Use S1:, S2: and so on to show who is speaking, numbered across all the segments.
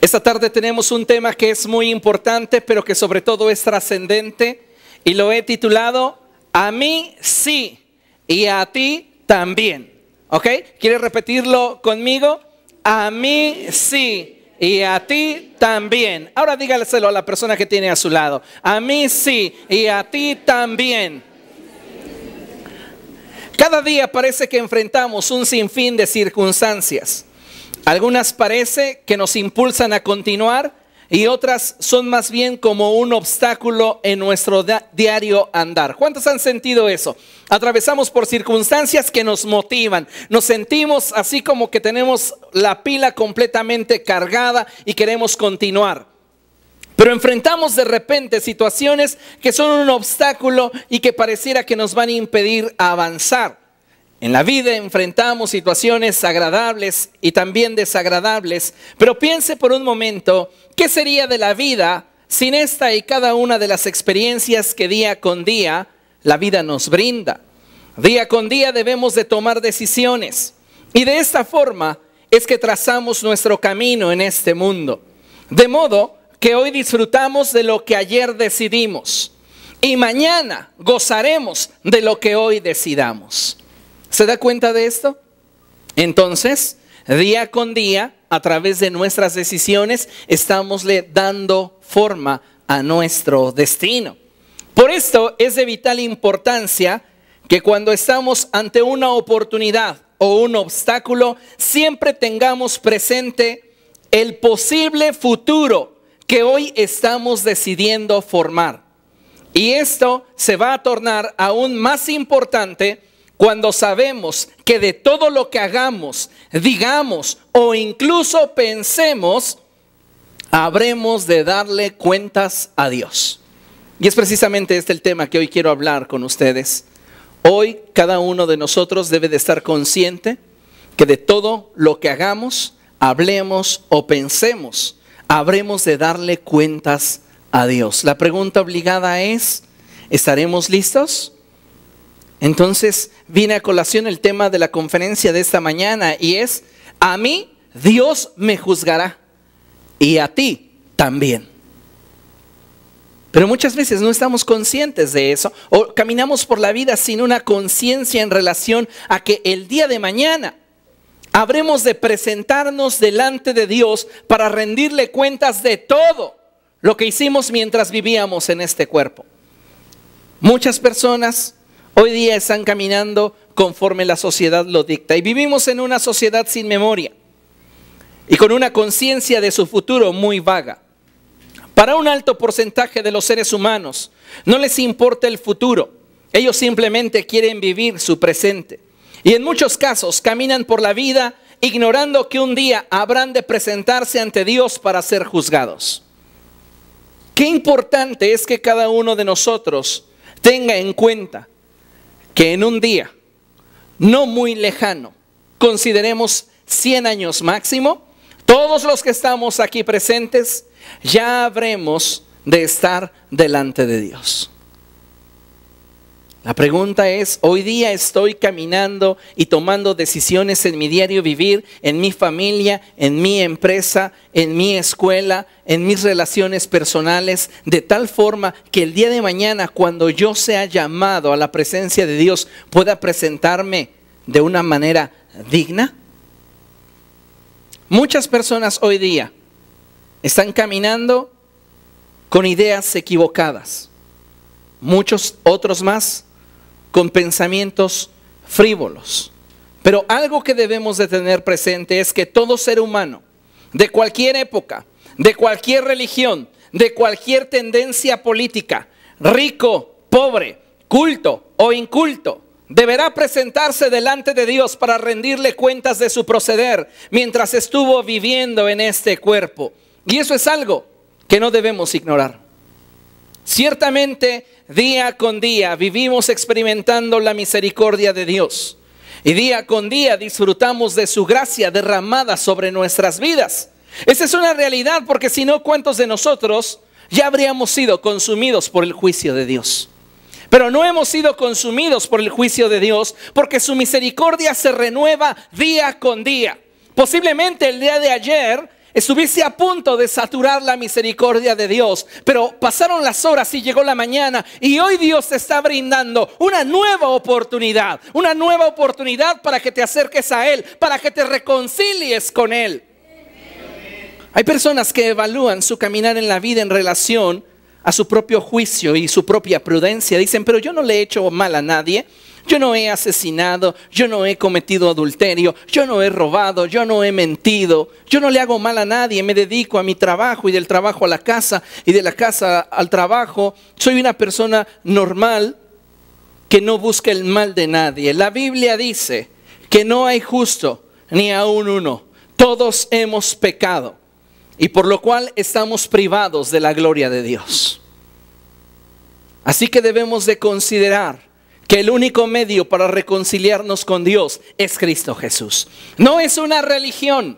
S1: Esta tarde tenemos un tema que es muy importante, pero que sobre todo es trascendente, y lo he titulado "A mí sí y a ti también". ¿Ok? ¿Quieres repetirlo conmigo? A mí sí y a ti también. Ahora dígaselo a la persona que tiene a su lado. A mí sí y a ti también. Cada día parece que enfrentamos un sinfín de circunstancias. Algunas parece que nos impulsan a continuar y otras son más bien como un obstáculo en nuestro diario andar. ¿Cuántos han sentido eso? Atravesamos por circunstancias que nos motivan. Nos sentimos así como que tenemos la pila completamente cargada y queremos continuar. Pero enfrentamos de repente situaciones que son un obstáculo y que pareciera que nos van a impedir avanzar. En la vida enfrentamos situaciones agradables y también desagradables, pero piense por un momento, ¿qué sería de la vida sin esta y cada una de las experiencias que día con día la vida nos brinda? Día con día debemos de tomar decisiones y de esta forma es que trazamos nuestro camino en este mundo. De modo que hoy disfrutamos de lo que ayer decidimos y mañana gozaremos de lo que hoy decidamos. ¿Se da cuenta de esto? Entonces, día con día, a través de nuestras decisiones, estamos dando forma a nuestro destino. Por esto es de vital importancia que cuando estamos ante una oportunidad o un obstáculo, siempre tengamos presente el posible futuro que hoy estamos decidiendo formar. Y esto se va a tornar aún más importante cuando sabemos que de todo lo que hagamos, digamos o incluso pensemos, habremos de darle cuentas a Dios. Y es precisamente este el tema que hoy quiero hablar con ustedes. Hoy cada uno de nosotros debe de estar consciente que de todo lo que hagamos, hablemos o pensemos, habremos de darle cuentas a Dios. La pregunta obligada es, ¿estaremos listos? Entonces viene a colación el tema de la conferencia de esta mañana y es: a mí Dios me juzgará y a ti también. Pero muchas veces no estamos conscientes de eso o caminamos por la vida sin una conciencia en relación a que el día de mañana habremos de presentarnos delante de Dios para rendirle cuentas de todo lo que hicimos mientras vivíamos en este cuerpo. Muchas personas hoy día están caminando conforme la sociedad lo dicta y vivimos en una sociedad sin memoria y con una conciencia de su futuro muy vaga. Para un alto porcentaje de los seres humanos no les importa el futuro, ellos simplemente quieren vivir su presente y en muchos casos caminan por la vida ignorando que un día habrán de presentarse ante Dios para ser juzgados. Qué importante es que cada uno de nosotros tenga en cuenta que en un día no muy lejano, consideremos 100 años máximo, todos los que estamos aquí presentes ya habremos de estar delante de Dios. La pregunta es, hoy día estoy caminando y tomando decisiones en mi diario vivir, en mi familia, en mi empresa, en mi escuela, en mis relaciones personales, de tal forma que el día de mañana, cuando yo sea llamado a la presencia de Dios, pueda presentarme de una manera digna. Muchas personas hoy día están caminando con ideas equivocadas. Muchos otros más con pensamientos frívolos. Pero algo que debemos de tener presente es que todo ser humano, de cualquier época, de cualquier religión, de cualquier tendencia política, rico, pobre, culto o inculto, deberá presentarse delante de Dios para rendirle cuentas de su proceder mientras estuvo viviendo en este cuerpo. Y eso es algo que no debemos ignorar. Ciertamente, día con día vivimos experimentando la misericordia de Dios. Y día con día disfrutamos de su gracia derramada sobre nuestras vidas. Esa es una realidad, porque si no, ¿cuántos de nosotros ya habríamos sido consumidos por el juicio de Dios? Pero no hemos sido consumidos por el juicio de Dios porque su misericordia se renueva día con día. Posiblemente el día de ayer estuviste a punto de saturar la misericordia de Dios, pero pasaron las horas y llegó la mañana y hoy Dios te está brindando una nueva oportunidad para que te acerques a Él, para que te reconcilies con Él. Hay personas que evalúan su caminar en la vida en relación a su propio juicio y su propia prudencia. Dicen, pero yo no le he hecho mal a nadie. Yo no he asesinado, yo no he cometido adulterio, yo no he robado, yo no he mentido, yo no le hago mal a nadie, me dedico a mi trabajo y del trabajo a la casa y de la casa al trabajo. Soy una persona normal que no busca el mal de nadie. La Biblia dice que no hay justo ni aun uno. Todos hemos pecado y por lo cual estamos privados de la gloria de Dios. Así que debemos de considerar que el único medio para reconciliarnos con Dios es Cristo Jesús. No es una religión,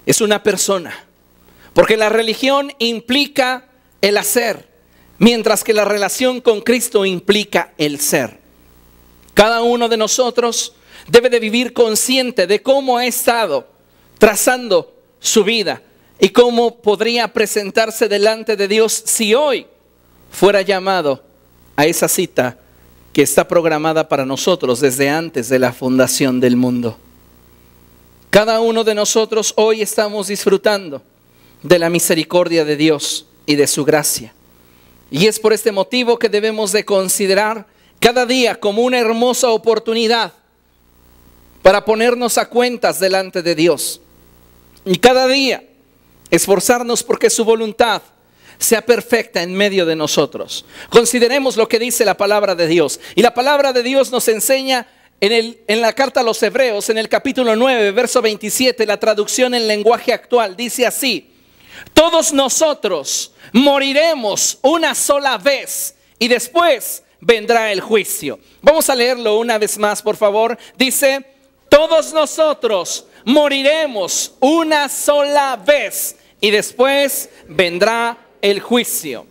S1: es una persona. Porque la religión implica el hacer, mientras que la relación con Cristo implica el ser. Cada uno de nosotros debe de vivir consciente de cómo ha estado trazando su vida y cómo podría presentarse delante de Dios si hoy fuera llamado a esa cita que está programada para nosotros desde antes de la fundación del mundo. Cada uno de nosotros hoy estamos disfrutando de la misericordia de Dios y de su gracia. Y es por este motivo que debemos de considerar cada día como una hermosa oportunidad para ponernos a cuentas delante de Dios. Y cada día esforzarnos porque su voluntad sea perfecta en medio de nosotros. Consideremos lo que dice la palabra de Dios. Y la palabra de Dios nos enseña en la carta a los Hebreos, en el capítulo 9, verso 27, la traducción en lenguaje actual, dice así: todos nosotros moriremos una sola vez y después vendrá el juicio. Vamos a leerlo una vez más, por favor. Dice, todos nosotros moriremos una sola vez y después vendrá el juicio.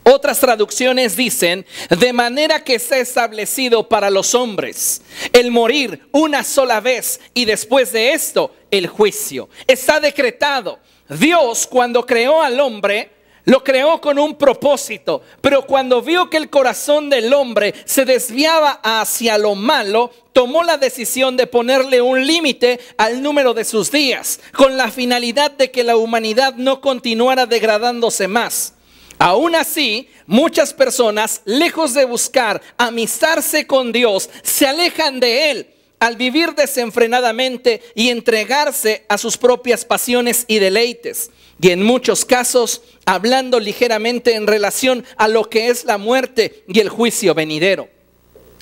S1: Otras traducciones dicen, de manera que está establecido para los hombres el morir una sola vez y después de esto el juicio. Está decretado. Dios, cuando creó al hombre, lo creó con un propósito, pero cuando vio que el corazón del hombre se desviaba hacia lo malo, tomó la decisión de ponerle un límite al número de sus días, con la finalidad de que la humanidad no continuara degradándose más. Aún así, muchas personas, lejos de buscar amistarse con Dios, se alejan de Él al vivir desenfrenadamente y entregarse a sus propias pasiones y deleites. Y en muchos casos, hablando ligeramente en relación a lo que es la muerte y el juicio venidero.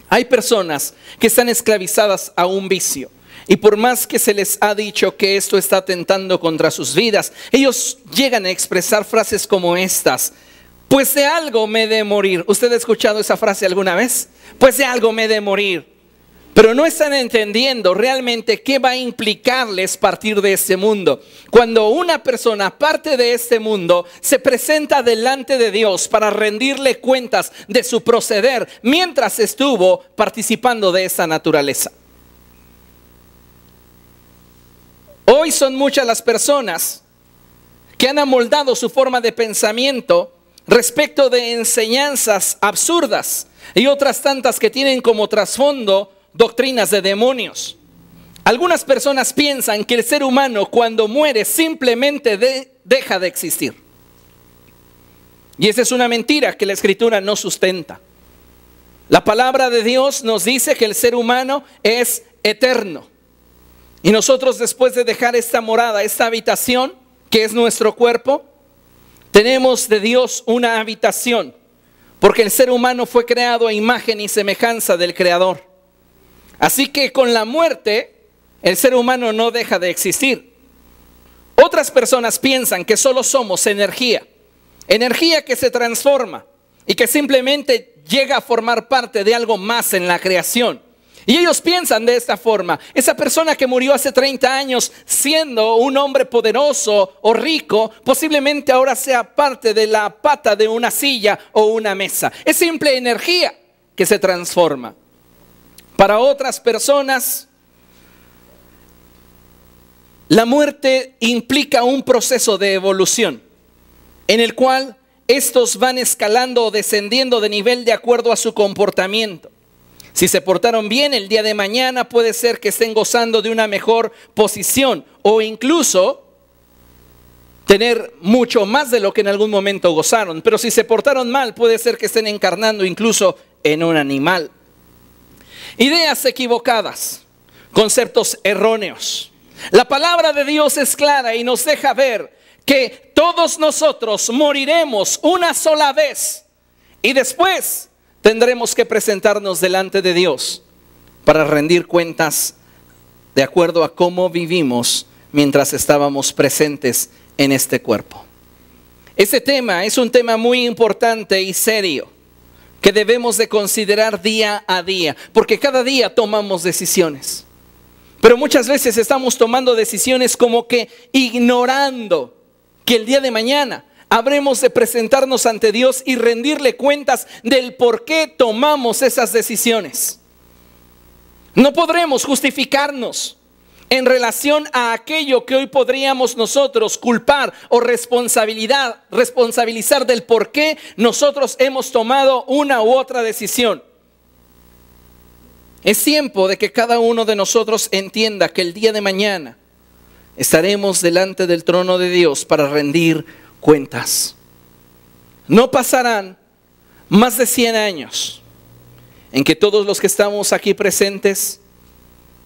S1: Hay personas que están esclavizadas a un vicio. Y por más que se les ha dicho que esto está atentando contra sus vidas, ellos llegan a expresar frases como estas: pues de algo me he de morir. ¿Usted ha escuchado esa frase alguna vez? Pues de algo me he de morir. Pero no están entendiendo realmente qué va a implicarles partir de este mundo. Cuando una persona parte de este mundo, se presenta delante de Dios para rendirle cuentas de su proceder mientras estuvo participando de esa naturaleza. Hoy son muchas las personas que han amoldado su forma de pensamiento respecto de enseñanzas absurdas y otras tantas que tienen como trasfondo doctrinas de demonios. Algunas personas piensan que el ser humano cuando muere simplemente deja de existir. Y esa es una mentira que la Escritura no sustenta. La palabra de Dios nos dice que el ser humano es eterno. Y nosotros, después de dejar esta morada, esta habitación, que es nuestro cuerpo, tenemos de Dios una habitación, porque el ser humano fue creado a imagen y semejanza del Creador. Así que con la muerte, el ser humano no deja de existir. Otras personas piensan que solo somos energía, energía que se transforma y que simplemente llega a formar parte de algo más en la creación. Y ellos piensan de esta forma: esa persona que murió hace 30 años siendo un hombre poderoso o rico, posiblemente ahora sea parte de la pata de una silla o una mesa. Es simple energía que se transforma. Para otras personas, la muerte implica un proceso de evolución en el cual estos van escalando o descendiendo de nivel de acuerdo a su comportamiento. Si se portaron bien, el día de mañana puede ser que estén gozando de una mejor posición o incluso tener mucho más de lo que en algún momento gozaron. Pero si se portaron mal, puede ser que estén encarnando incluso en un animal. Ideas equivocadas, conceptos erróneos. La palabra de Dios es clara y nos deja ver que todos nosotros moriremos una sola vez y después tendremos que presentarnos delante de Dios para rendir cuentas de acuerdo a cómo vivimos mientras estábamos presentes en este cuerpo. Este tema es un tema muy importante y serio que debemos de considerar día a día, porque cada día tomamos decisiones. Pero muchas veces estamos tomando decisiones como que ignorando que el día de mañana habremos de presentarnos ante Dios y rendirle cuentas del por qué tomamos esas decisiones. No podremos justificarnos en relación a aquello que hoy podríamos nosotros culpar o responsabilizar del por qué nosotros hemos tomado una u otra decisión. Es tiempo de que cada uno de nosotros entienda que el día de mañana estaremos delante del trono de Dios para rendir cuentas. No pasarán más de 100 años en que todos los que estamos aquí presentes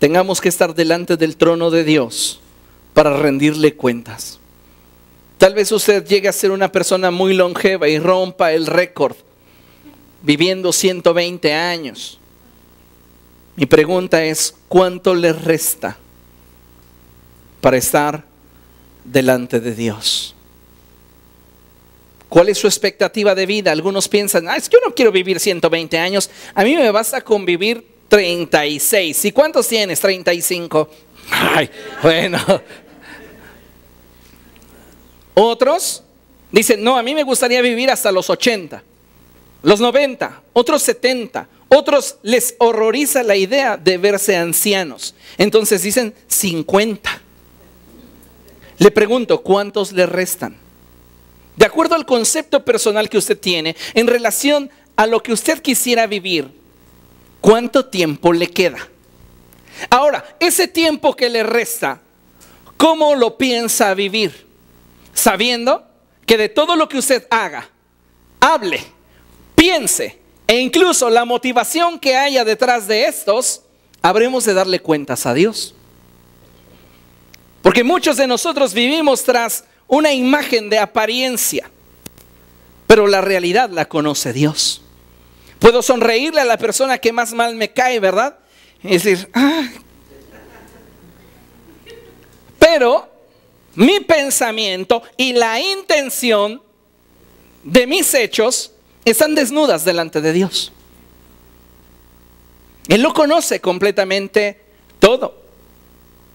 S1: tengamos que estar delante del trono de Dios para rendirle cuentas. Tal vez usted llegue a ser una persona muy longeva y rompa el récord viviendo 120 años. Mi pregunta es, ¿cuánto le resta para estar delante de Dios? ¿Cuál es su expectativa de vida? Algunos piensan, es que yo no quiero vivir 120 años, a mí me basta con vivir 36. ¿Y cuántos tienes? 35. Ay, bueno. Otros dicen, no, a mí me gustaría vivir hasta los 80, los 90, otros 70. Otros les horroriza la idea de verse ancianos. Entonces dicen 50. Le pregunto, ¿cuántos le restan? De acuerdo al concepto personal que usted tiene en relación a lo que usted quisiera vivir, ¿cuánto tiempo le queda? Ahora, ese tiempo que le resta, ¿cómo lo piensa vivir? Sabiendo que de todo lo que usted haga, hable, piense, e incluso la motivación que haya detrás de estos, habremos de darle cuentas a Dios. Porque muchos de nosotros vivimos tras una imagen de apariencia, pero la realidad la conoce Dios. Puedo sonreírle a la persona que más mal me cae, ¿verdad? Y decir, pero mi pensamiento y la intención de mis hechos están desnudas delante de Dios. Él lo conoce completamente todo.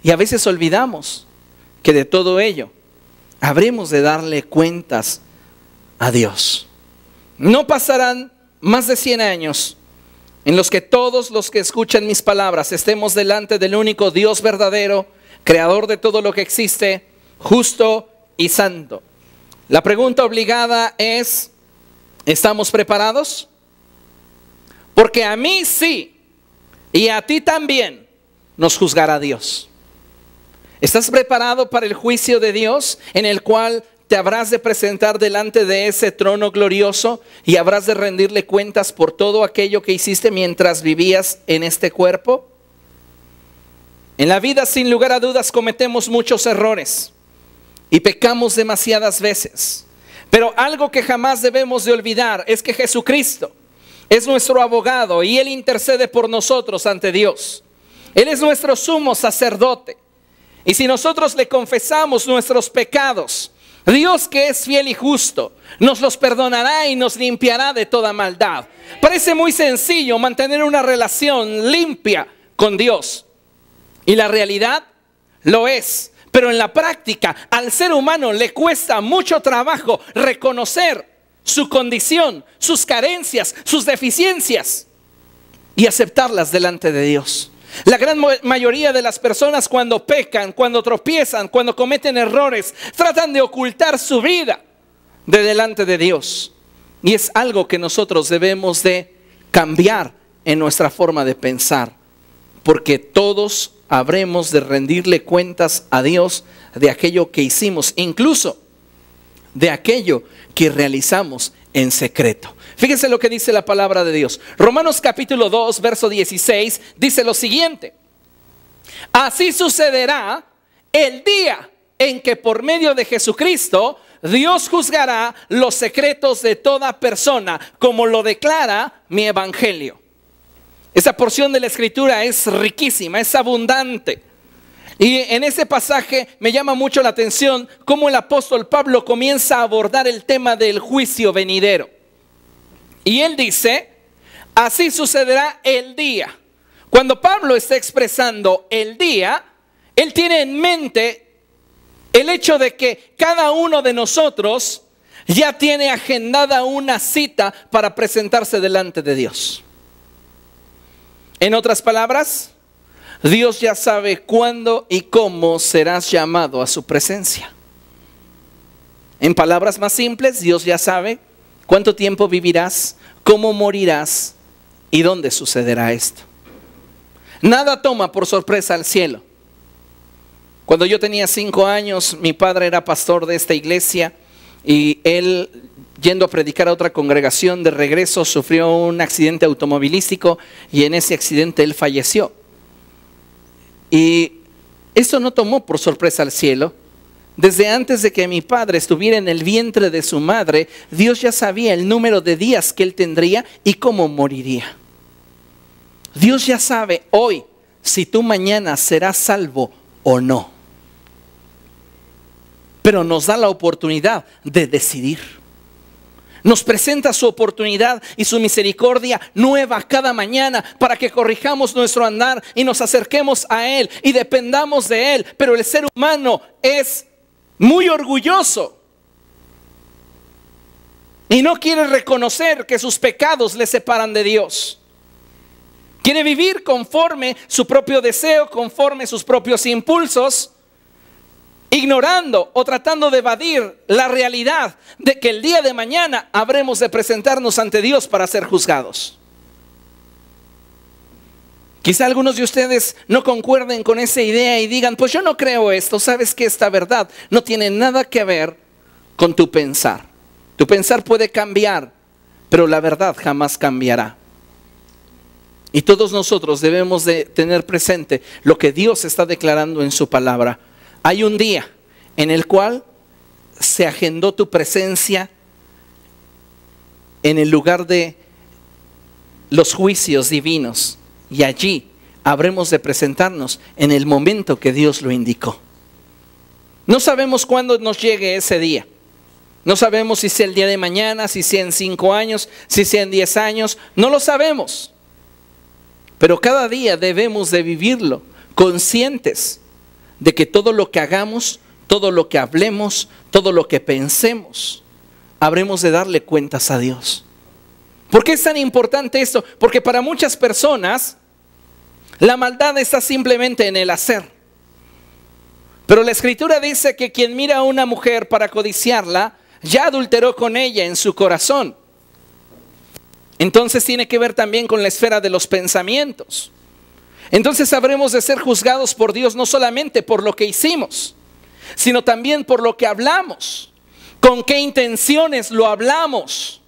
S1: Y a veces olvidamos que de todo ello habremos de darle cuentas a Dios. No pasarán más de 100 años en los que todos los que escuchan mis palabras estemos delante del único Dios verdadero, creador de todo lo que existe, justo y santo. La pregunta obligada es, ¿estamos preparados? Porque a mí sí, y a ti también, nos juzgará Dios. ¿Estás preparado para el juicio de Dios en el cual te habrás de presentar delante de ese trono glorioso y habrás de rendirle cuentas por todo aquello que hiciste mientras vivías en este cuerpo? En la vida, sin lugar a dudas, cometemos muchos errores y pecamos demasiadas veces. Pero algo que jamás debemos de olvidar es que Jesucristo es nuestro abogado y Él intercede por nosotros ante Dios. Él es nuestro sumo sacerdote. Y si nosotros le confesamos nuestros pecados, Dios, que es fiel y justo, nos los perdonará y nos limpiará de toda maldad. Parece muy sencillo mantener una relación limpia con Dios. Y la realidad lo es. Pero en la práctica, al ser humano le cuesta mucho trabajo reconocer su condición, sus carencias, sus deficiencias y aceptarlas delante de Dios. La gran mayoría de las personas cuando pecan, cuando tropiezan, cuando cometen errores, tratan de ocultar su vida de delante de Dios. Y es algo que nosotros debemos de cambiar en nuestra forma de pensar, porque todos habremos de rendirle cuentas a Dios de aquello que hicimos, incluso de aquello que realizamos en secreto. Fíjense lo que dice la palabra de Dios. Romanos capítulo 2, verso 16, dice lo siguiente: así sucederá el día en que por medio de Jesucristo Dios juzgará los secretos de toda persona, como lo declara mi evangelio. Esa porción de la escritura es riquísima, es abundante. Y en ese pasaje me llama mucho la atención cómo el apóstol Pablo comienza a abordar el tema del juicio venidero. Y él dice, así sucederá el día. Cuando Pablo está expresando el día, él tiene en mente el hecho de que cada uno de nosotros ya tiene agendada una cita para presentarse delante de Dios. En otras palabras, Dios ya sabe cuándo y cómo serás llamado a su presencia. En palabras más simples, Dios ya sabe cuánto tiempo vivirás, cómo morirás y dónde sucederá esto. Nada toma por sorpresa al cielo. Cuando yo tenía 5 años, mi padre era pastor de esta iglesia y él, yendo a predicar a otra congregación, de regreso sufrió un accidente automovilístico y en ese accidente él falleció. Y eso no tomó por sorpresa al cielo. Desde antes de que mi padre estuviera en el vientre de su madre, Dios ya sabía el número de días que él tendría y cómo moriría. Dios ya sabe hoy si tú mañana serás salvo o no. Pero nos da la oportunidad de decidir. Nos presenta su oportunidad y su misericordia nueva cada mañana para que corrijamos nuestro andar y nos acerquemos a Él y dependamos de Él. Pero el ser humano es muy orgulloso y no quiere reconocer que sus pecados le separan de Dios. Quiere vivir conforme su propio deseo, conforme sus propios impulsos, ignorando o tratando de evadir la realidad de que el día de mañana habremos de presentarnos ante Dios para ser juzgados. Quizá algunos de ustedes no concuerden con esa idea y digan, pues yo no creo esto. Sabes que esta verdad no tiene nada que ver con tu pensar. Tu pensar puede cambiar, pero la verdad jamás cambiará. Y todos nosotros debemos de tener presente lo que Dios está declarando en su palabra. Hay un día en el cual se agendó tu presencia en el lugar de los juicios divinos. Y allí habremos de presentarnos en el momento que Dios lo indicó. No sabemos cuándo nos llegue ese día. No sabemos si sea el día de mañana, si sea en 5 años, si sea en 10 años. No lo sabemos. Pero cada día debemos de vivirlo conscientes de que todo lo que hagamos, todo lo que hablemos, todo lo que pensemos, habremos de darle cuentas a Dios. ¿Por qué es tan importante esto? Porque para muchas personas la maldad está simplemente en el hacer. Pero la Escritura dice que quien mira a una mujer para codiciarla, ya adulteró con ella en su corazón. Entonces tiene que ver también con la esfera de los pensamientos. Entonces habremos de ser juzgados por Dios no solamente por lo que hicimos, sino también por lo que hablamos, con qué intenciones lo hablamos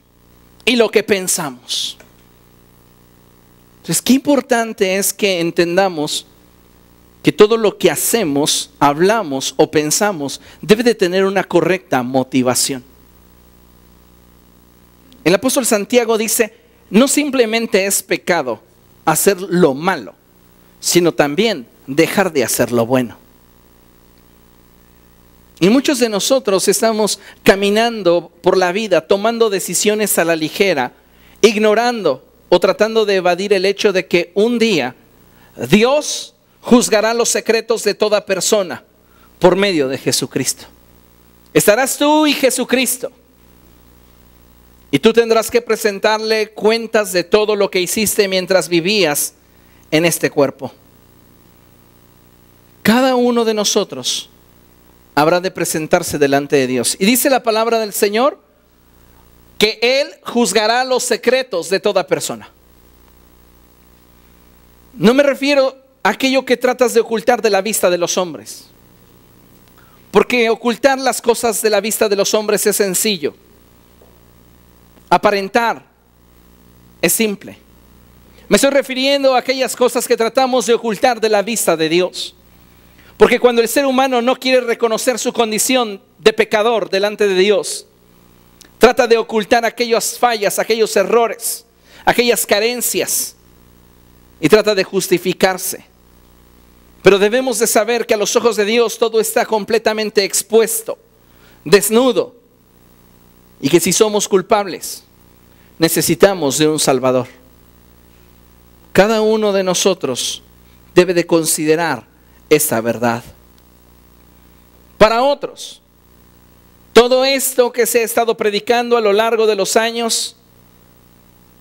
S1: y lo que pensamos. Entonces, qué importante es que entendamos que todo lo que hacemos, hablamos o pensamos debe de tener una correcta motivación. El apóstol Santiago dice, no simplemente es pecado hacer lo malo, sino también dejar de hacer lo bueno. Y muchos de nosotros estamos caminando por la vida, tomando decisiones a la ligera, ignorando o tratando de evadir el hecho de que un día Dios juzgará los secretos de toda persona por medio de Jesucristo. Estarás tú y Jesucristo. Y tú tendrás que presentarle cuentas de todo lo que hiciste mientras vivías en este cuerpo. uno de nosotros habrá de presentarse delante de Dios. Y dice la palabra del Señor que Él juzgará los secretos de toda persona. No me refiero a aquello que tratas de ocultar de la vista de los hombres, porque ocultar las cosas de la vista de los hombres es sencillo. Aparentar es simple. Me estoy refiriendo a aquellas cosas que tratamos de ocultar de la vista de Dios. Porque cuando el ser humano no quiere reconocer su condición de pecador delante de Dios, trata de ocultar aquellas fallas, aquellos errores, aquellas carencias, y trata de justificarse. Pero debemos de saber que a los ojos de Dios todo está completamente expuesto, desnudo, y que si somos culpables, necesitamos de un Salvador. Cada uno de nosotros debe de considerar esta verdad. Para otros, todo esto que se ha estado predicando a lo largo de los años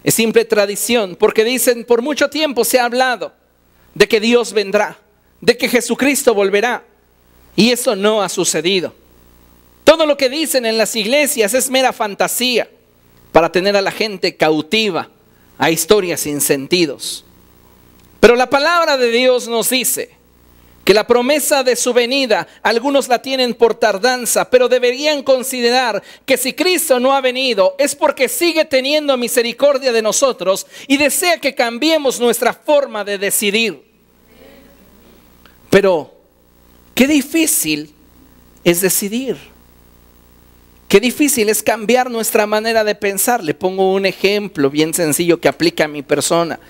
S1: es simple tradición, porque dicen, por mucho tiempo se ha hablado de que Dios vendrá, de que Jesucristo volverá, y eso no ha sucedido. Todo lo que dicen en las iglesias es mera fantasía para tener a la gente cautiva a historias sin sentidos. Pero la palabra de Dios nos dice que la promesa de su venida, algunos la tienen por tardanza, pero deberían considerar que si Cristo no ha venido, es porque sigue teniendo misericordia de nosotros y desea que cambiemos nuestra forma de decidir. Pero, qué difícil es decidir. Qué difícil es cambiar nuestra manera de pensar. Le pongo un ejemplo bien sencillo que aplica a mi persona.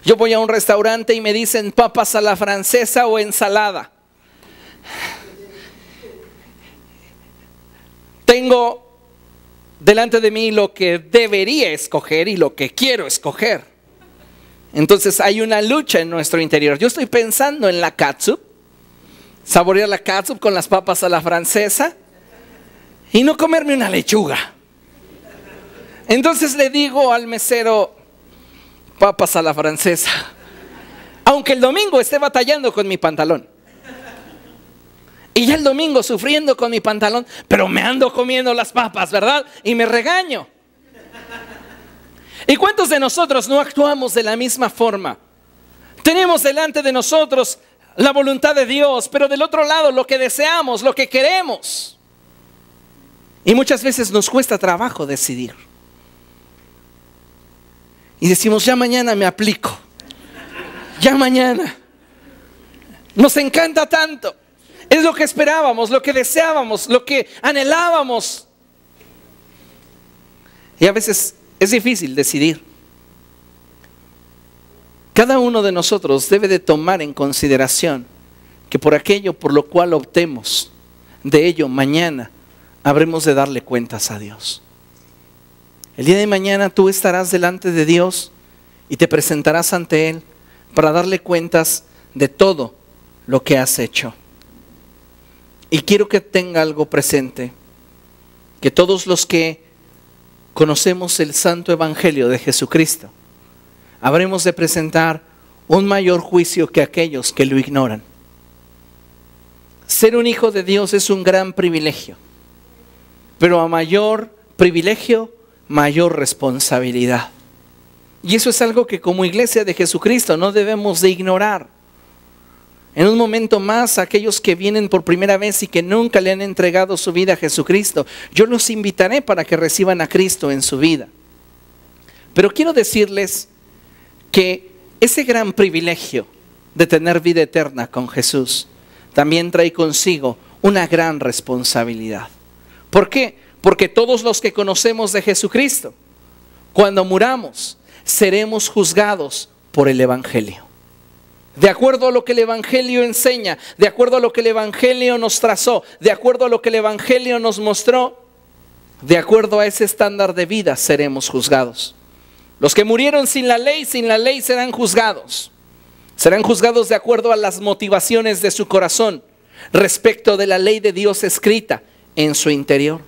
S1: Yo voy a un restaurante y me dicen papas a la francesa o ensalada. Tengo delante de mí lo que debería escoger y lo que quiero escoger. Entonces hay una lucha en nuestro interior. Yo estoy pensando en la catsup, saborear la catsup con las papas a la francesa y no comerme una lechuga. Entonces le digo al mesero, papas a la francesa, aunque el domingo esté batallando con mi pantalón. Y ya el domingo sufriendo con mi pantalón, pero me ando comiendo las papas, ¿verdad? Y me regaño. ¿Y cuántos de nosotros no actuamos de la misma forma? Tenemos delante de nosotros la voluntad de Dios, pero del otro lado lo que deseamos, lo que queremos. Y muchas veces nos cuesta trabajo decidir. Y decimos, ya mañana me aplico. Ya mañana. Nos encanta tanto. Es lo que esperábamos, lo que deseábamos, lo que anhelábamos. Y a veces es difícil decidir. Cada uno de nosotros debe de tomar en consideración que por aquello por lo cual optemos, de ello mañana habremos de darle cuentas a Dios. El día de mañana tú estarás delante de Dios y te presentarás ante Él para darle cuentas de todo lo que has hecho. Y quiero que tenga algo presente, que todos los que conocemos el santo evangelio de Jesucristo, habremos de presentar un mayor juicio que aquellos que lo ignoran. Ser un hijo de Dios es un gran privilegio, pero a mayor privilegio, mayor responsabilidad. Y eso es algo que como iglesia de Jesucristo no debemos de ignorar. En un momento más, aquellos que vienen por primera vez y que nunca le han entregado su vida a Jesucristo, yo los invitaré para que reciban a Cristo en su vida. Pero quiero decirles que ese gran privilegio de tener vida eterna con Jesús también trae consigo una gran responsabilidad. ¿Por qué? Porque todos los que conocemos de Jesucristo, cuando muramos, seremos juzgados por el Evangelio. De acuerdo a lo que el Evangelio enseña, de acuerdo a lo que el Evangelio nos trazó, de acuerdo a lo que el Evangelio nos mostró, de acuerdo a ese estándar de vida seremos juzgados. Los que murieron sin la ley serán juzgados. Serán juzgados de acuerdo a las motivaciones de su corazón respecto de la ley de Dios escrita en su interior.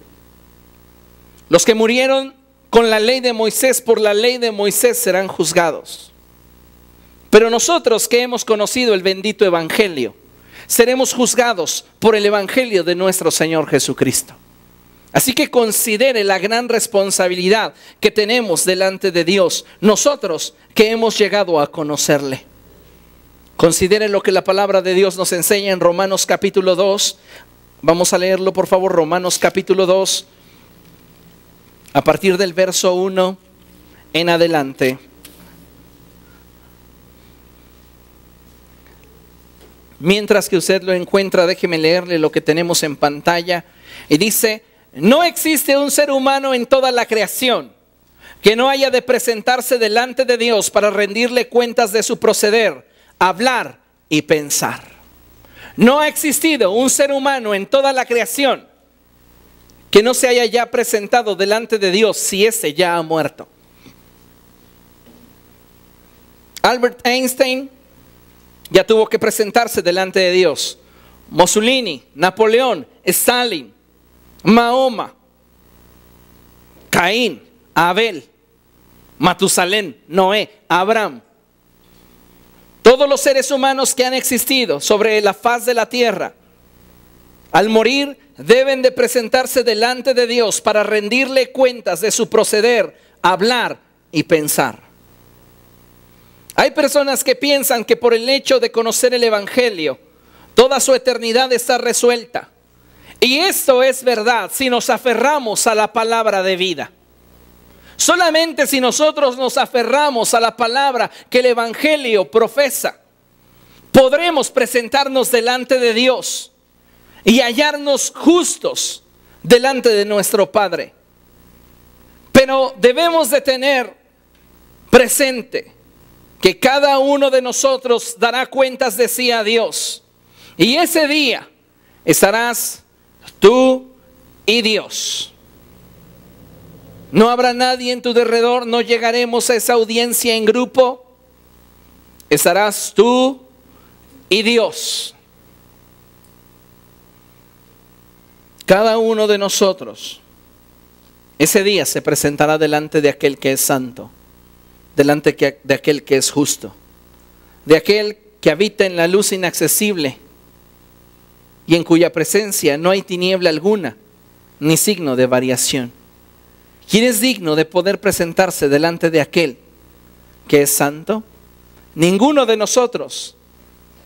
S1: Los que murieron con la ley de Moisés, por la ley de Moisés serán juzgados. Pero nosotros que hemos conocido el bendito evangelio, seremos juzgados por el evangelio de nuestro Señor Jesucristo. Así que considere la gran responsabilidad que tenemos delante de Dios, nosotros que hemos llegado a conocerle. Considere lo que la palabra de Dios nos enseña en Romanos capítulo 2. Vamos a leerlo, por favor, Romanos capítulo 2, a partir del verso 1 en adelante. Mientras que usted lo encuentra, déjeme leerle lo que tenemos en pantalla. Y dice: no existe un ser humano en toda la creación que no haya de presentarse delante de Dios para rendirle cuentas de su proceder, hablar y pensar. No ha existido un ser humano en toda la creación que no se haya ya presentado delante de Dios si ese ya ha muerto. Albert Einstein ya tuvo que presentarse delante de Dios. Mussolini, Napoleón, Stalin, Mahoma, Caín, Abel, Matusalén, Noé, Abraham. Todos los seres humanos que han existido sobre la faz de la tierra, al morir deben de presentarse delante de Dios para rendirle cuentas de su proceder, hablar y pensar. Hay personas que piensan que por el hecho de conocer el evangelio, toda su eternidad está resuelta. Y esto es verdad si nos aferramos a la palabra de vida. Solamente si nosotros nos aferramos a la palabra que el evangelio profesa, podremos presentarnos delante de Dios y hallarnos justos delante de nuestro Padre. Pero debemos de tener presente que cada uno de nosotros dará cuentas de sí a Dios. Y ese día estarás tú y Dios. No habrá nadie en tu derredor, no llegaremos a esa audiencia en grupo. Estarás tú y Dios. Cada uno de nosotros ese día se presentará delante de aquel que es santo, delante de aquel que es justo, de aquel que habita en la luz inaccesible y en cuya presencia no hay tiniebla alguna, ni signo de variación. ¿Quién es digno de poder presentarse delante de aquel que es santo? Ninguno de nosotros,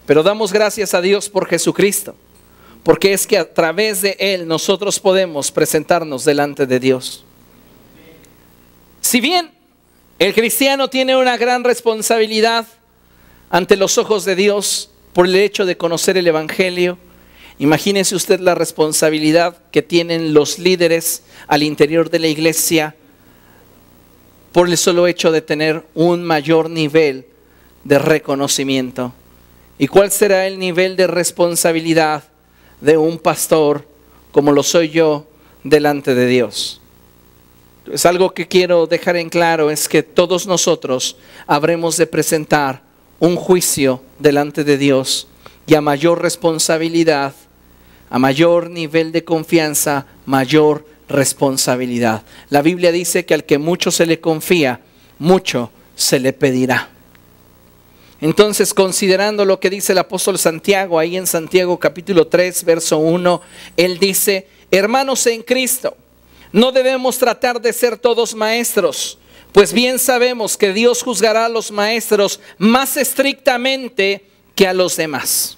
S1: pero damos gracias a Dios por Jesucristo, porque es que a través de Él nosotros podemos presentarnos delante de Dios. Si bien el cristiano tiene una gran responsabilidad ante los ojos de Dios por el hecho de conocer el evangelio, imagínese usted la responsabilidad que tienen los líderes al interior de la iglesia por el solo hecho de tener un mayor nivel de reconocimiento. ¿Y cuál será el nivel de responsabilidad de un pastor como lo soy yo delante de Dios? Es algo que quiero dejar en claro, es que todos nosotros habremos de presentar un juicio delante de Dios, y a mayor responsabilidad, a mayor nivel de confianza, mayor responsabilidad. La Biblia dice que al que mucho se le confía, mucho se le pedirá. Entonces, considerando lo que dice el apóstol Santiago, ahí en Santiago capítulo 3, verso 1, él dice: hermanos en Cristo, no debemos tratar de ser todos maestros, pues bien sabemos que Dios juzgará a los maestros más estrictamente que a los demás.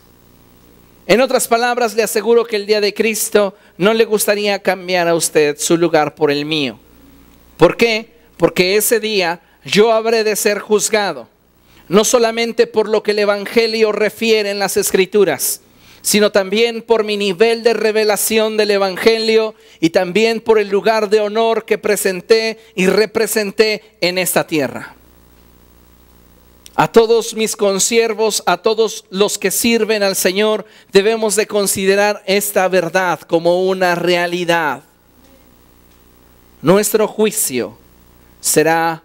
S1: En otras palabras, le aseguro que el día de Cristo no le gustaría cambiar a usted su lugar por el mío. ¿Por qué? Porque ese día yo habré de ser juzgado, no solamente por lo que el evangelio refiere en las escrituras, sino también por mi nivel de revelación del evangelio y también por el lugar de honor que presenté y representé en esta tierra. A todos mis consiervos, a todos los que sirven al Señor, debemos de considerar esta verdad como una realidad. Nuestro juicio será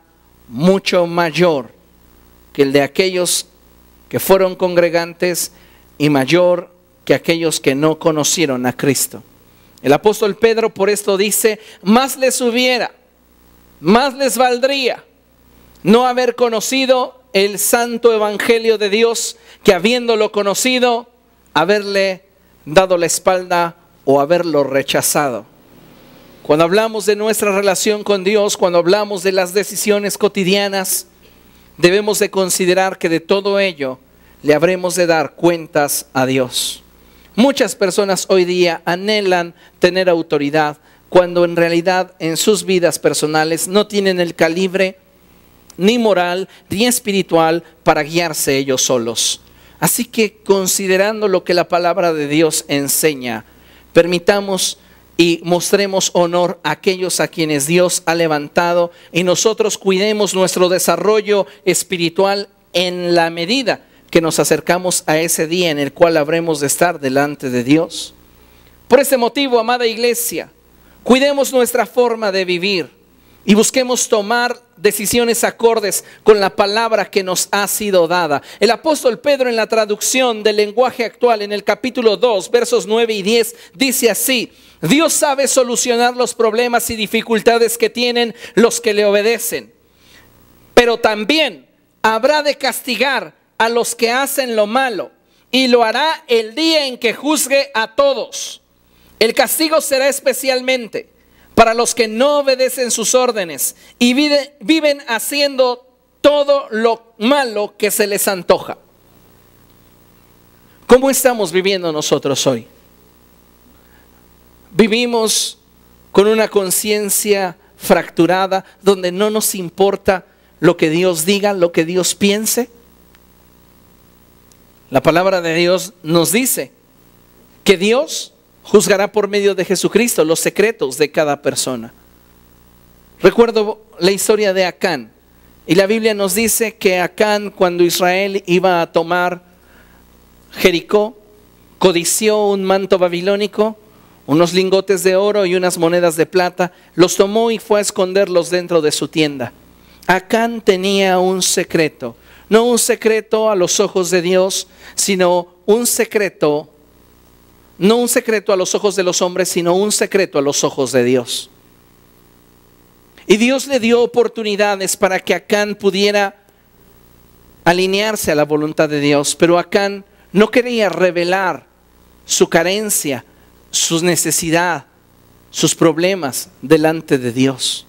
S1: mucho mayor que el de aquellos que fueron congregantes y mayor que aquellos que no conocieron a Cristo. El apóstol Pedro por esto dice: más les hubiera, más les valdría no haber conocido el santo evangelio de Dios, que habiéndolo conocido, haberle dado la espalda o haberlo rechazado. Cuando hablamos de nuestra relación con Dios, cuando hablamos de las decisiones cotidianas, debemos de considerar que de todo ello le habremos de dar cuentas a Dios. Muchas personas hoy día anhelan tener autoridad cuando en realidad en sus vidas personales no tienen el calibre ni moral ni espiritual para guiarse ellos solos. Así que considerando lo que la palabra de Dios enseña, permitamos y mostremos honor a aquellos a quienes Dios ha levantado y nosotros cuidemos nuestro desarrollo espiritual en la medida que nos acercamos a ese día en el cual habremos de estar delante de Dios. Por este motivo, amada iglesia, cuidemos nuestra forma de vivir y busquemos tomar decisiones acordes con la palabra que nos ha sido dada. El apóstol Pedro, en la traducción del lenguaje actual, en el capítulo 2, versos 9 y 10, dice así: Dios sabe solucionar los problemas y dificultades que tienen los que le obedecen, pero también habrá de castigar a los que hacen lo malo, y lo hará el día en que juzgue a todos. El castigo será especialmente para los que no obedecen sus órdenes y viven haciendo todo lo malo que se les antoja. ¿Cómo estamos viviendo nosotros hoy? ¿Vivimos con una conciencia fracturada donde no nos importa lo que Dios diga, lo que Dios piense? La palabra de Dios nos dice que Dios juzgará por medio de Jesucristo los secretos de cada persona. Recuerdo la historia de Acán, y la Biblia nos dice que Acán, cuando Israel iba a tomar Jericó, codició un manto babilónico, unos lingotes de oro y unas monedas de plata, los tomó y fue a esconderlos dentro de su tienda. Acán tenía un secreto, no un secreto a los ojos de Dios, sino un secreto, no un secreto a los ojos de los hombres, sino un secreto a los ojos de Dios. Y Dios le dio oportunidades para que Acán pudiera alinearse a la voluntad de Dios, pero Acán no quería revelar su carencia, su necesidad, sus problemas delante de Dios.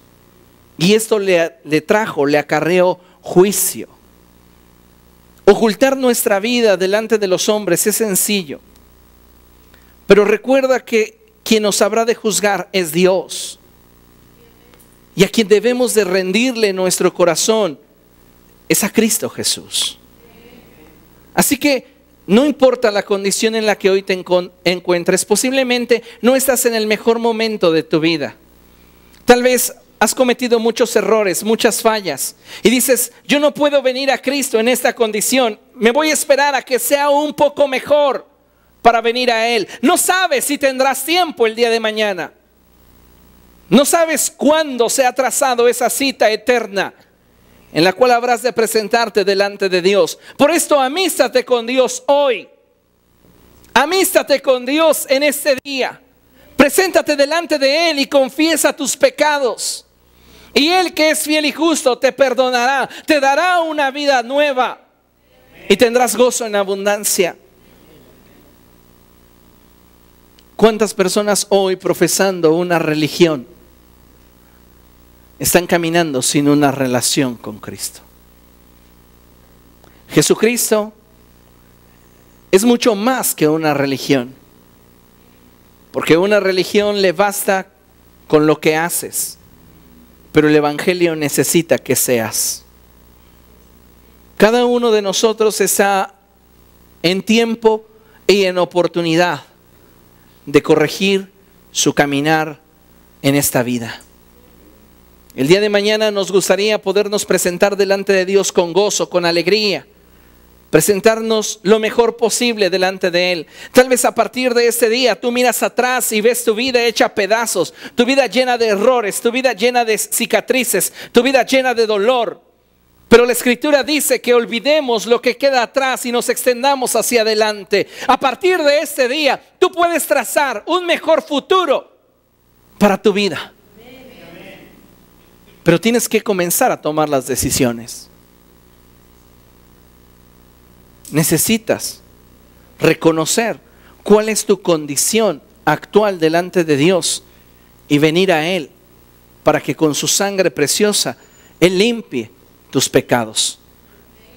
S1: Y esto le acarreó juicio. Ocultar nuestra vida delante de los hombres es sencillo, pero recuerda que quien nos habrá de juzgar es Dios, y a quien debemos de rendirle nuestro corazón es a Cristo Jesús. Así que no importa la condición en la que hoy te encuentres, posiblemente no estás en el mejor momento de tu vida. Tal vez has cometido muchos errores, muchas fallas, y dices: yo no puedo venir a Cristo en esta condición, me voy a esperar a que sea un poco mejor para venir a Él. No sabes si tendrás tiempo el día de mañana. No sabes cuándo se ha trazado esa cita eterna en la cual habrás de presentarte delante de Dios. Por esto, amístate con Dios hoy. Amístate con Dios en este día. Preséntate delante de Él y confiesa tus pecados. Y Él, que es fiel y justo, te perdonará, te dará una vida nueva y tendrás gozo en abundancia. ¿Cuántas personas hoy, profesando una religión, están caminando sin una relación con Cristo? Jesucristo es mucho más que una religión, porque una religión le basta con lo que haces, pero el Evangelio necesita que seas. Cada uno de nosotros está en tiempo y en oportunidad de corregir su caminar en esta vida. El día de mañana nos gustaría podernos presentar delante de Dios con gozo, con alegría, presentarnos lo mejor posible delante de Él. Tal vez a partir de este día tú miras atrás y ves tu vida hecha a pedazos, tu vida llena de errores, tu vida llena de cicatrices, tu vida llena de dolor. Pero la Escritura dice que olvidemos lo que queda atrás y nos extendamos hacia adelante. A partir de este día tú puedes trazar un mejor futuro para tu vida. Pero tienes que comenzar a tomar las decisiones. Necesitas reconocer cuál es tu condición actual delante de Dios y venir a Él para que con su sangre preciosa Él limpie tus pecados.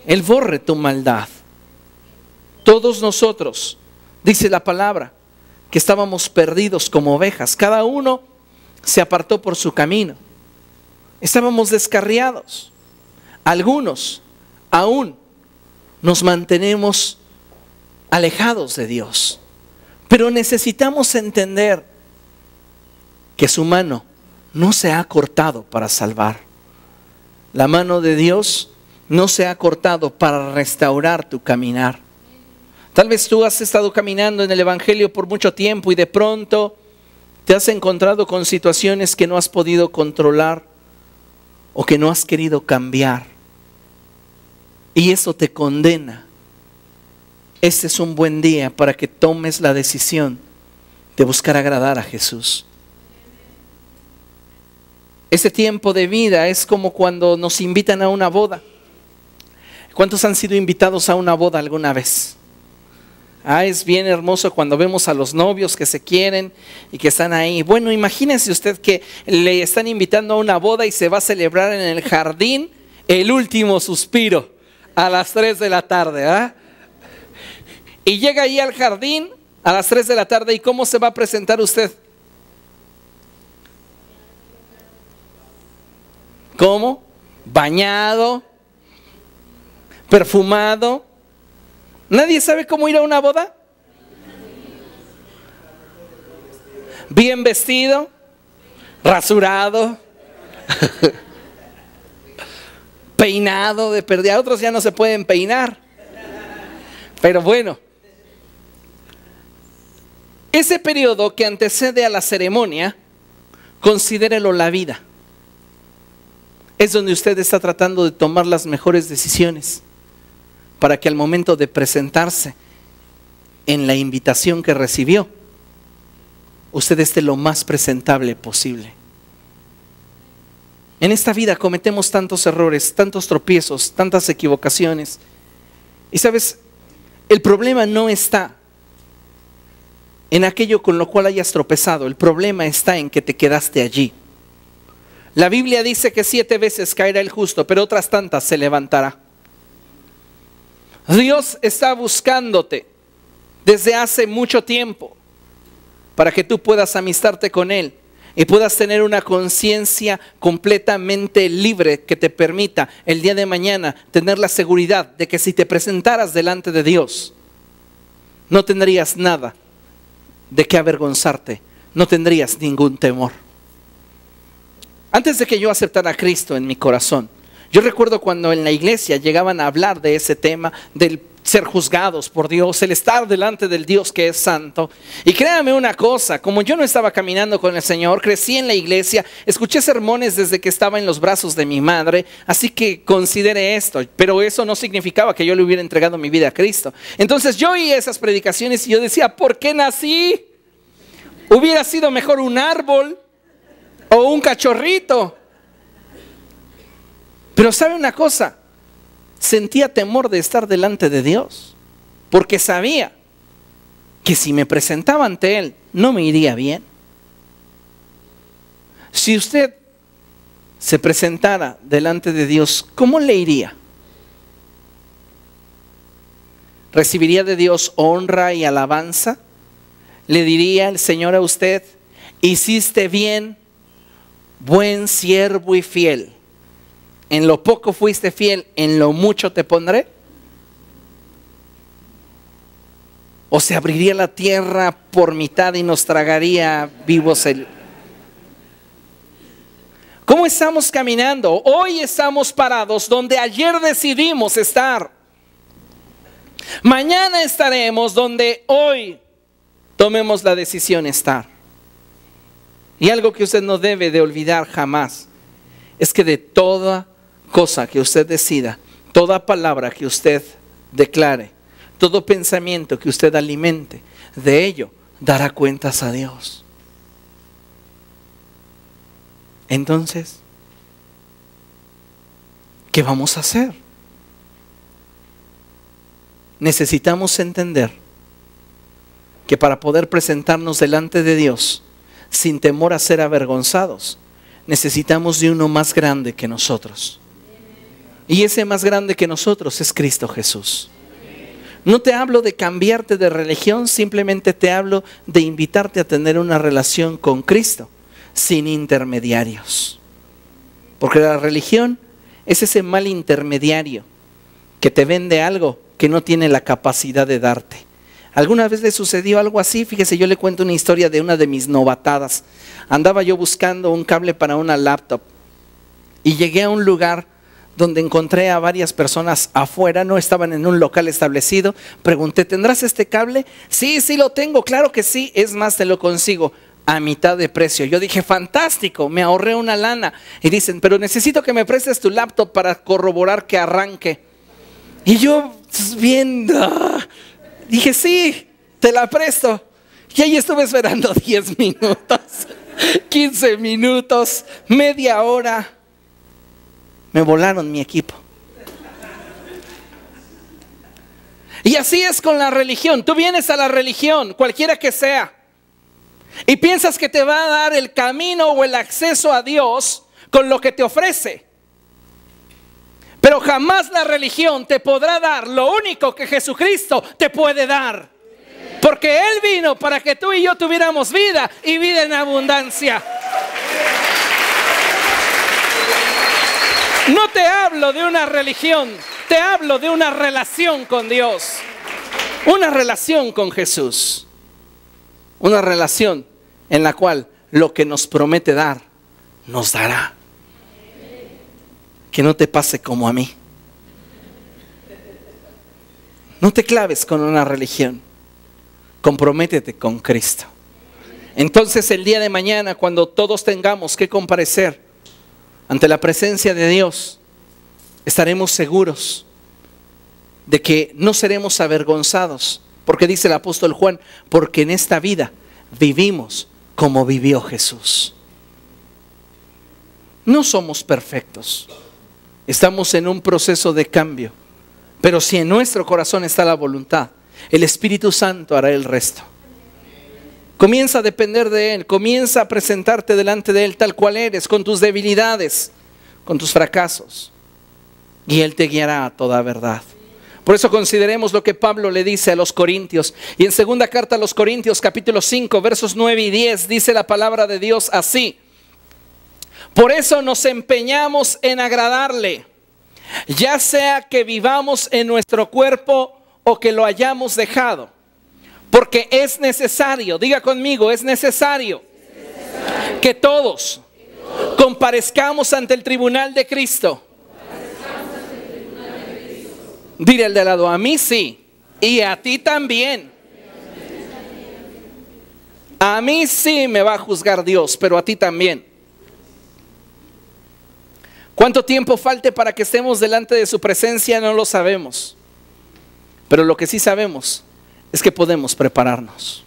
S1: Él borre tu maldad. Todos nosotros, dice la palabra, que estábamos perdidos como ovejas. Cada uno se apartó por su camino. Estábamos descarriados. Algunos aún nos mantenemos alejados de Dios. Pero necesitamos entender que su mano no se ha cortado para salvar. La mano de Dios no se ha cortado para restaurar tu caminar. Tal vez tú has estado caminando en el Evangelio por mucho tiempo y de pronto te has encontrado con situaciones que no has podido controlar o que no has querido cambiar. Y eso te condena. Este es un buen día para que tomes la decisión de buscar agradar a Jesús. Ese tiempo de vida es como cuando nos invitan a una boda. ¿Cuántos han sido invitados a una boda alguna vez? Es bien hermoso cuando vemos a los novios que se quieren y que están ahí. Bueno, imagínese usted que le están invitando a una boda y se va a celebrar en el jardín el último suspiro a las 3 de la tarde. Y llega ahí al jardín a las 3 de la tarde. ¿Y cómo se va a presentar usted? ¿Cómo? Bañado, perfumado. ¿Nadie sabe cómo ir a una boda? Bien vestido, rasurado, peinado de perdida. Otros ya no se pueden peinar. Pero bueno, ese periodo que antecede a la ceremonia, considérelo la vida. Es donde usted está tratando de tomar las mejores decisiones para que al momento de presentarse en la invitación que recibió, usted esté lo más presentable posible. En esta vida cometemos tantos errores, tantos tropiezos, tantas equivocaciones. Y sabes, el problema no está en aquello con lo cual hayas tropezado. El problema está en que te quedaste allí. La Biblia dice que 7 veces caerá el justo, pero otras tantas se levantará. Dios está buscándote desde hace mucho tiempo para que tú puedas amistarte con Él y puedas tener una conciencia completamente libre que te permita el día de mañana tener la seguridad de que si te presentaras delante de Dios, no tendrías nada de qué avergonzarte, no tendrías ningún temor. Antes de que yo aceptara a Cristo en mi corazón, yo recuerdo cuando en la iglesia llegaban a hablar de ese tema, del ser juzgados por Dios, el estar delante del Dios que es santo. Y créame una cosa, como yo no estaba caminando con el Señor, crecí en la iglesia, escuché sermones desde que estaba en los brazos de mi madre, así que considere esto, pero eso no significaba que yo le hubiera entregado mi vida a Cristo. Entonces yo oí esas predicaciones y yo decía, ¿por qué nací? Hubiera sido mejor un árbol o un cachorrito. Pero ¿sabe una cosa? Sentía temor de estar delante de Dios, porque sabía que si me presentaba ante Él, no me iría bien. Si usted se presentara delante de Dios, ¿cómo le iría? ¿Recibiría de Dios honra y alabanza? ¿Le diría el Señor a usted, hiciste bien, buen siervo y fiel? En lo poco fuiste fiel, en lo mucho te pondré. O se abriría la tierra por mitad y nos tragaría vivos el... ¿Cómo estamos caminando? Hoy estamos parados donde ayer decidimos estar. Mañana estaremos donde hoy tomemos la decisión de estar. Y algo que usted no debe de olvidar jamás es que de toda cosa que usted decida, toda palabra que usted declare, todo pensamiento que usted alimente, de ello dará cuentas a Dios. Entonces, ¿qué vamos a hacer? Necesitamos entender que para poder presentarnos delante de Dios sin temor a ser avergonzados, necesitamos de uno más grande que nosotros. Y ese más grande que nosotros es Cristo Jesús. No te hablo de cambiarte de religión, simplemente te hablo de invitarte a tener una relación con Cristo sin intermediarios. Porque la religión es ese mal intermediario que te vende algo que no tiene la capacidad de darte. ¿Alguna vez le sucedió algo así? Fíjese, yo le cuento una historia de una de mis novatadas. Andaba yo buscando un cable para una laptop y llegué a un lugar donde encontré a varias personas afuera, no estaban en un local establecido. Pregunté, ¿tendrás este cable? Sí, sí lo tengo, claro que sí. Es más, te lo consigo a mitad de precio. Yo dije, fantástico, me ahorré una lana. Y dicen, pero necesito que me prestes tu laptop para corroborar que arranque. Y yo, bien, dije, sí, te la presto. Y ahí estuve esperando 10 minutos, 15 minutos, media hora. Me volaron mi equipo. Y así es con la religión. Tú vienes a la religión, cualquiera que sea, y piensas que te va a dar el camino o el acceso a Dios con lo que te ofrece. Pero jamás la religión te podrá dar lo único que Jesucristo te puede dar. Porque Él vino para que tú y yo tuviéramos vida y vida en abundancia. No te hablo de una religión, te hablo de una relación con Dios. Una relación con Jesús. Una relación en la cual lo que nos promete dar, nos dará. Que no te pase como a mí. No te claves con una religión. Comprométete con Cristo. Entonces el día de mañana, cuando todos tengamos que comparecer ante la presencia de Dios, estaremos seguros de que no seremos avergonzados. Porque dice el apóstol Juan, porque en esta vida vivimos como vivió Jesús. No somos perfectos. Estamos en un proceso de cambio. Pero si en nuestro corazón está la voluntad, el Espíritu Santo hará el resto. Comienza a depender de Él. Comienza a presentarte delante de Él tal cual eres, con tus debilidades, con tus fracasos. Y Él te guiará a toda verdad. Por eso consideremos lo que Pablo le dice a los Corintios. Y en segunda carta a los Corintios, capítulo 5, versos 9 y 10, dice la palabra de Dios así. Por eso nos empeñamos en agradarle, ya sea que vivamos en nuestro cuerpo o que lo hayamos dejado. Porque es necesario, diga conmigo, es necesario que todos comparezcamos ante el tribunal de Cristo. Dile al de al lado, a mí sí, y a ti también. A mí sí me va a juzgar Dios, pero a ti también. ¿Cuánto tiempo falte para que estemos delante de su presencia? No lo sabemos. Pero lo que sí sabemos es que podemos prepararnos.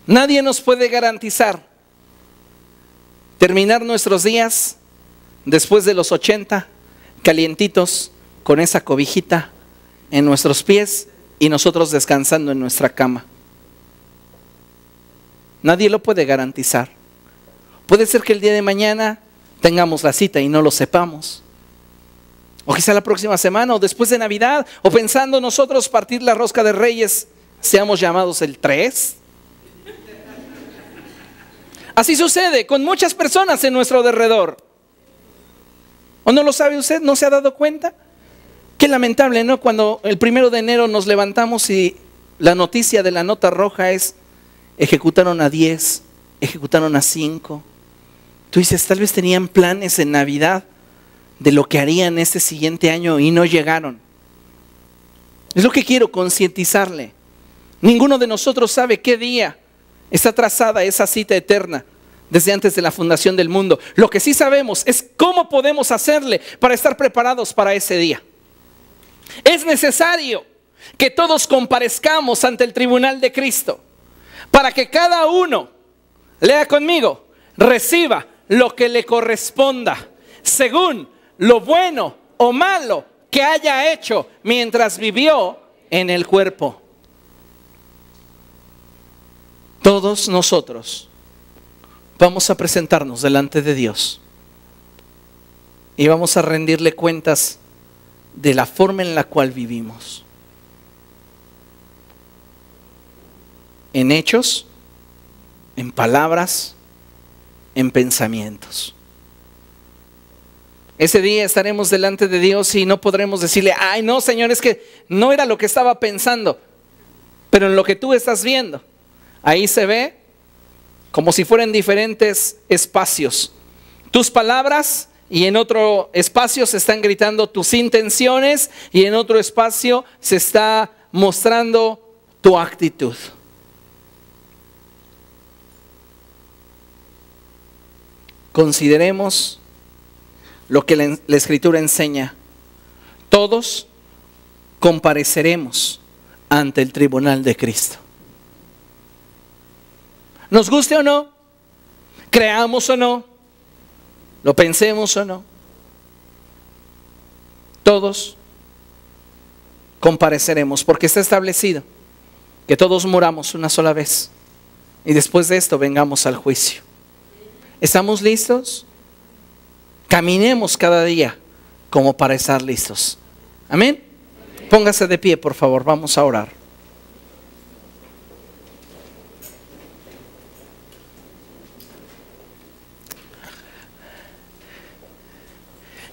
S1: Nadie nos puede garantizar terminar nuestros días después de los 80, calientitos, con esa cobijita en nuestros pies y nosotros descansando en nuestra cama. Nadie lo puede garantizar. Puede ser que el día de mañana tengamos la cita y no lo sepamos. O quizá la próxima semana o después de Navidad, o pensando nosotros partir la rosca de Reyes, seamos llamados el 3. Así sucede con muchas personas en nuestro derredor. ¿O no lo sabe usted? ¿No se ha dado cuenta? Qué lamentable, ¿no? Cuando el 1 de enero nos levantamos y la noticia de la nota roja es: ejecutaron a 10, ejecutaron a 5. Tú dices, tal vez tenían planes en Navidad de lo que harían este siguiente año y no llegaron. Es lo que quiero concientizarle. Ninguno de nosotros sabe qué día está trazada esa cita eterna desde antes de la fundación del mundo. Lo que sí sabemos es cómo podemos hacerle para estar preparados para ese día. Es necesario que todos comparezcamos ante el tribunal de Cristo para que cada uno, lea conmigo, reciba lo que le corresponda según lo bueno o malo que haya hecho mientras vivió en el cuerpo. Todos nosotros vamos a presentarnos delante de Dios y vamos a rendirle cuentas de la forma en la cual vivimos. En hechos, en palabras, en pensamientos. Ese día estaremos delante de Dios y no podremos decirle, ay no, Señor, es que no era lo que estaba pensando, pero en lo que tú estás viendo, ahí se ve como si fueran diferentes espacios. Tus palabras, y en otro espacio se están gritando tus intenciones, y en otro espacio se está mostrando tu actitud. Consideremos lo que la Escritura enseña. Todos compareceremos ante el tribunal de Cristo. Nos guste o no, creamos o no, lo pensemos o no, todos compareceremos, porque está establecido que todos muramos una sola vez y después de esto vengamos al juicio. ¿Estamos listos? Caminemos cada día como para estar listos. Amén. Póngase de pie, por favor, vamos a orar.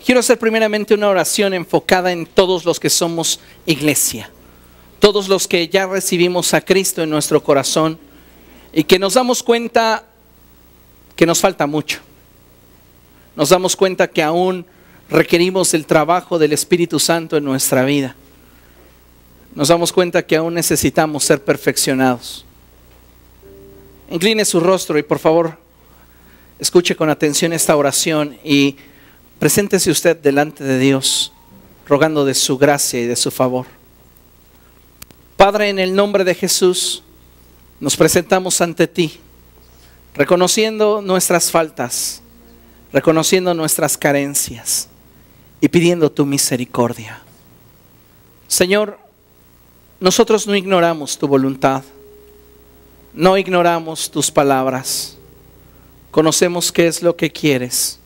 S1: Quiero hacer primeramente una oración enfocada en todos los que somos iglesia, todos los que ya recibimos a Cristo en nuestro corazón y que nos damos cuenta que nos falta mucho. Nos damos cuenta que aún requerimos el trabajo del Espíritu Santo en nuestra vida. Nos damos cuenta que aún necesitamos ser perfeccionados. Incline su rostro y por favor escuche con atención esta oración y preséntese usted delante de Dios, rogando de su gracia y de su favor. Padre, en el nombre de Jesús, nos presentamos ante ti, reconociendo nuestras faltas, reconociendo nuestras carencias y pidiendo tu misericordia. Señor, nosotros no ignoramos tu voluntad, no ignoramos tus palabras, conocemos qué es lo que quieres.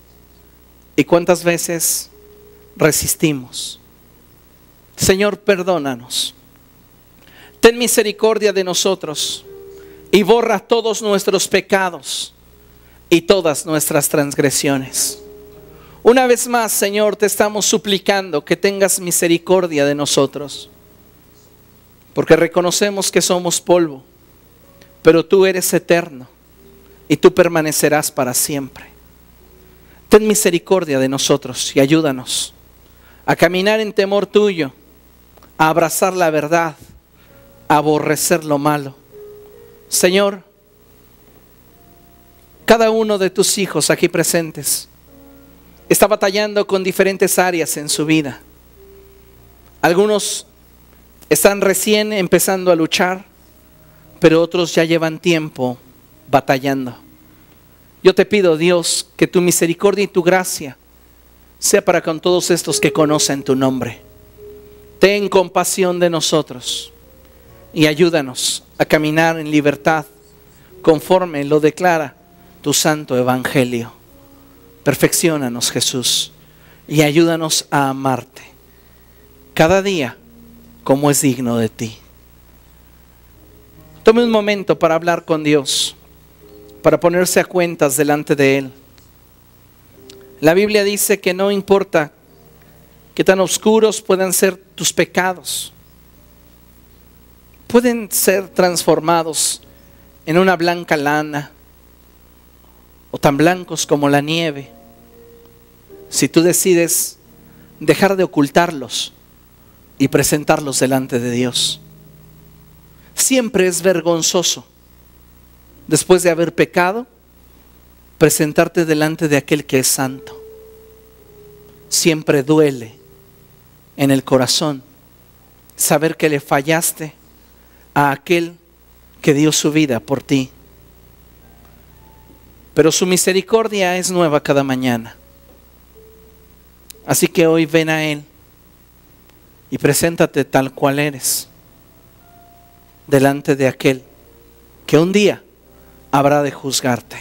S1: ¿Y cuántas veces resistimos? Señor, perdónanos. Ten misericordia de nosotros y borra todos nuestros pecados y todas nuestras transgresiones. Una vez más, Señor, te estamos suplicando que tengas misericordia de nosotros, porque reconocemos que somos polvo, pero tú eres eterno y tú permanecerás para siempre. Ten misericordia de nosotros y ayúdanos a caminar en temor tuyo, a abrazar la verdad, a aborrecer lo malo. Señor, cada uno de tus hijos aquí presentes está batallando con diferentes áreas en su vida. Algunos están recién empezando a luchar, pero otros ya llevan tiempo batallando. Yo te pido, Dios, que tu misericordia y tu gracia sea para con todos estos que conocen tu nombre. Ten compasión de nosotros y ayúdanos a caminar en libertad conforme lo declara tu santo evangelio. Perfecciónanos, Jesús, y ayúdanos a amarte cada día como es digno de ti. Tome un momento para hablar con Dios, para ponerse a cuentas delante de Él. La Biblia dice que no importa qué tan oscuros puedan ser tus pecados, pueden ser transformados en una blanca lana o tan blancos como la nieve, si tú decides dejar de ocultarlos y presentarlos delante de Dios. Siempre es vergonzoso, después de haber pecado, presentarte delante de aquel que es santo. Siempre duele en el corazón saber que le fallaste a aquel que dio su vida por ti. Pero su misericordia es nueva cada mañana. Así que hoy ven a Él y preséntate tal cual eres delante de aquel que un día habrá de juzgarte.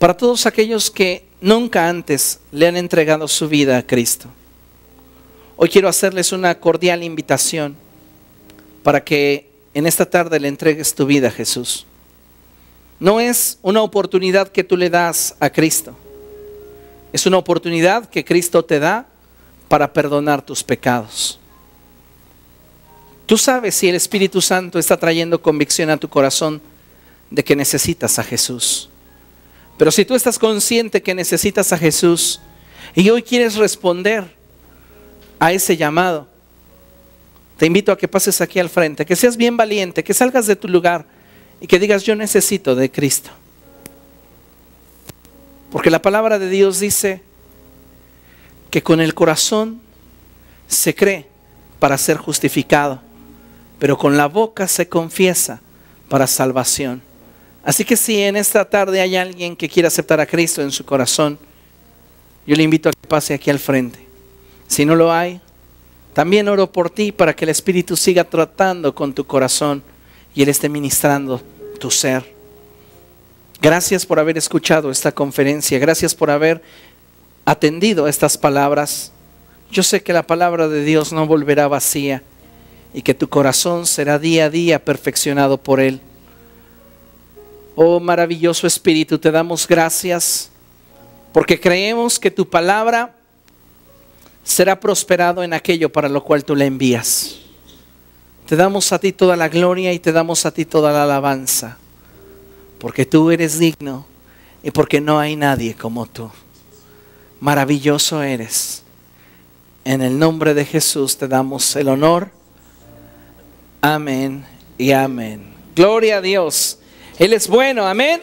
S1: Para todos aquellos que nunca antes le han entregado su vida a Cristo, hoy quiero hacerles una cordial invitación para que en esta tarde le entregues tu vida a Jesús. No es una oportunidad que tú le das a Cristo, es una oportunidad que Cristo te da para perdonar tus pecados. Tú sabes si el Espíritu Santo está trayendo convicción a tu corazón de que necesitas a Jesús. Pero si tú estás consciente que necesitas a Jesús y hoy quieres responder a ese llamado, te invito a que pases aquí al frente, que seas bien valiente, que salgas de tu lugar y que digas: yo necesito de Cristo. Porque la palabra de Dios dice que con el corazón se cree para ser justificado, pero con la boca se confiesa para salvación. Así que si en esta tarde hay alguien que quiera aceptar a Cristo en su corazón, yo le invito a que pase aquí al frente. Si no lo hay, también oro por ti para que el Espíritu siga tratando con tu corazón y Él esté ministrando tu ser. Gracias por haber escuchado esta conferencia. Gracias por haber atendido estas palabras. Yo sé que la palabra de Dios no volverá vacía y que tu corazón será día a día perfeccionado por Él. Oh maravilloso Espíritu, te damos gracias porque creemos que tu palabra será prosperado en aquello para lo cual tú la envías. Te damos a ti toda la gloria y te damos a ti toda la alabanza, porque tú eres digno y porque no hay nadie como tú. Maravilloso eres. En el nombre de Jesús te damos el honor. Amén y amén. Gloria a Dios. Él es bueno, amén.